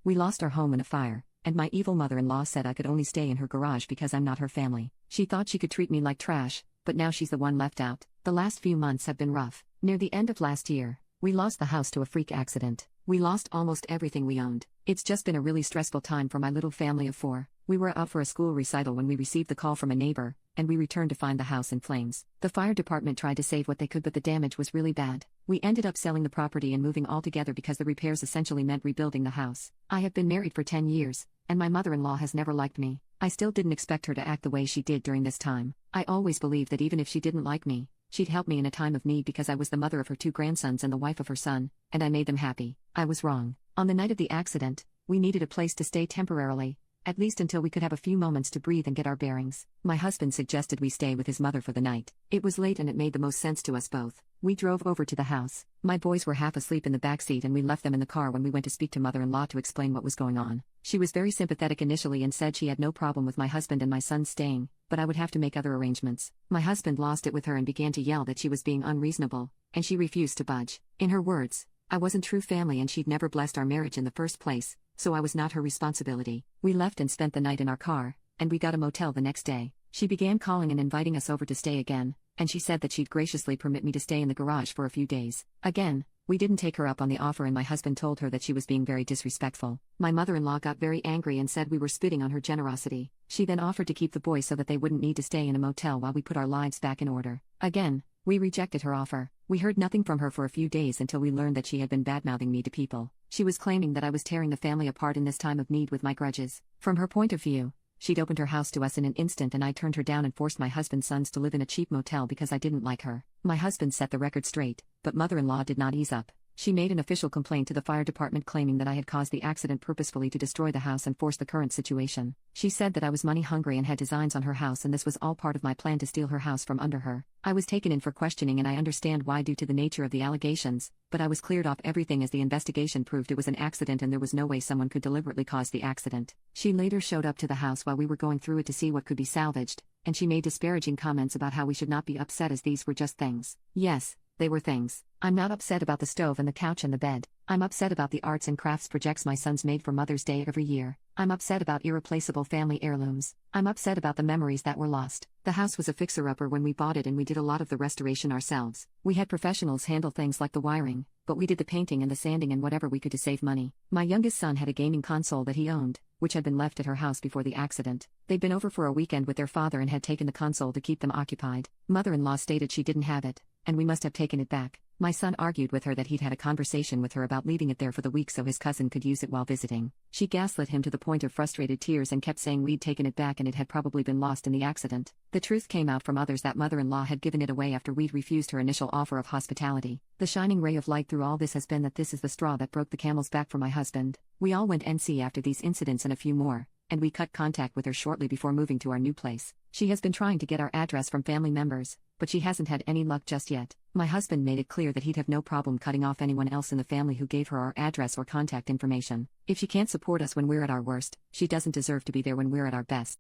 We lost our home in a fire, and my evil mother-in-law said I could only stay in her garage because I'm not her family. She thought she could treat me like trash, but now she's the one left out. The last few months have been rough. Near the end of last year, we lost the house to a freak accident. We lost almost everything we owned. It's just been a really stressful time for my little family of 4. We were out for a school recital when we received the call from a neighbor, and we returned to find the house in flames. The fire department tried to save what they could, but the damage was really bad. We ended up selling the property and moving altogether because the repairs essentially meant rebuilding the house. I have been married for 10 years, and my mother-in-law has never liked me. I still didn't expect her to act the way she did during this time. I always believed that even if she didn't like me, she'd help me in a time of need because I was the mother of her 2 grandsons and the wife of her son, and I made them happy. I was wrong. On the night of the accident, we needed a place to stay temporarily, at least until we could have a few moments to breathe and get our bearings. My husband suggested we stay with his mother for the night. It was late and it made the most sense to us both. We drove over to the house. My boys were half asleep in the backseat and we left them in the car when we went to speak to mother-in-law to explain what was going on. She was very sympathetic initially and said she had no problem with my husband and my son staying, but I would have to make other arrangements. My husband lost it with her and began to yell that she was being unreasonable, and she refused to budge. In her words, I wasn't true family and she'd never blessed our marriage in the first place, so I was not her responsibility. We left and spent the night in our car, and we got a motel the next day. She began calling and inviting us over to stay again, and she said that she'd graciously permit me to stay in the garage for a few days. Again, we didn't take her up on the offer and my husband told her that she was being very disrespectful. My mother-in-law got very angry and said we were spitting on her generosity. She then offered to keep the boys so that they wouldn't need to stay in a motel while we put our lives back in order. Again, we rejected her offer. We heard nothing from her for a few days until we learned that she had been badmouthing me to people. She was claiming that I was tearing the family apart in this time of need with my grudges. From her point of view, she'd opened her house to us in an instant and I turned her down and forced my husband's sons to live in a cheap motel because I didn't like her. My husband set the record straight, but mother-in-law did not ease up. She made an official complaint to the fire department claiming that I had caused the accident purposefully to destroy the house and force the current situation. She said that I was money hungry and had designs on her house and this was all part of my plan to steal her house from under her. I was taken in for questioning and I understand why due to the nature of the allegations, but I was cleared off everything as the investigation proved it was an accident and there was no way someone could deliberately cause the accident. She later showed up to the house while we were going through it to see what could be salvaged, and she made disparaging comments about how we should not be upset as these were just things. Yes, they were things. I'm not upset about the stove and the couch and the bed. I'm upset about the arts and crafts projects my sons made for Mother's Day every year. I'm upset about irreplaceable family heirlooms. I'm upset about the memories that were lost. The house was a fixer-upper when we bought it and we did a lot of the restoration ourselves. We had professionals handle things like the wiring, but we did the painting and the sanding and whatever we could to save money. My youngest son had a gaming console that he owned, which had been left at her house before the accident. They'd been over for a weekend with their father and had taken the console to keep them occupied. Mother-in-law stated she didn't have it, and we must have taken it back. My son argued with her that he'd had a conversation with her about leaving it there for the week so his cousin could use it while visiting. She gaslit him to the point of frustrated tears and kept saying we'd taken it back and it had probably been lost in the accident. The truth came out from others that mother-in-law had given it away after we'd refused her initial offer of hospitality. The shining ray of light through all this has been that this is the straw that broke the camel's back for my husband. We all went NC after these incidents and a few more, and we cut contact with her shortly before moving to our new place. She has been trying to get our address from family members, but she hasn't had any luck just yet. My husband made it clear that he'd have no problem cutting off anyone else in the family who gave her our address or contact information. If she can't support us when we're at our worst, she doesn't deserve to be there when we're at our best.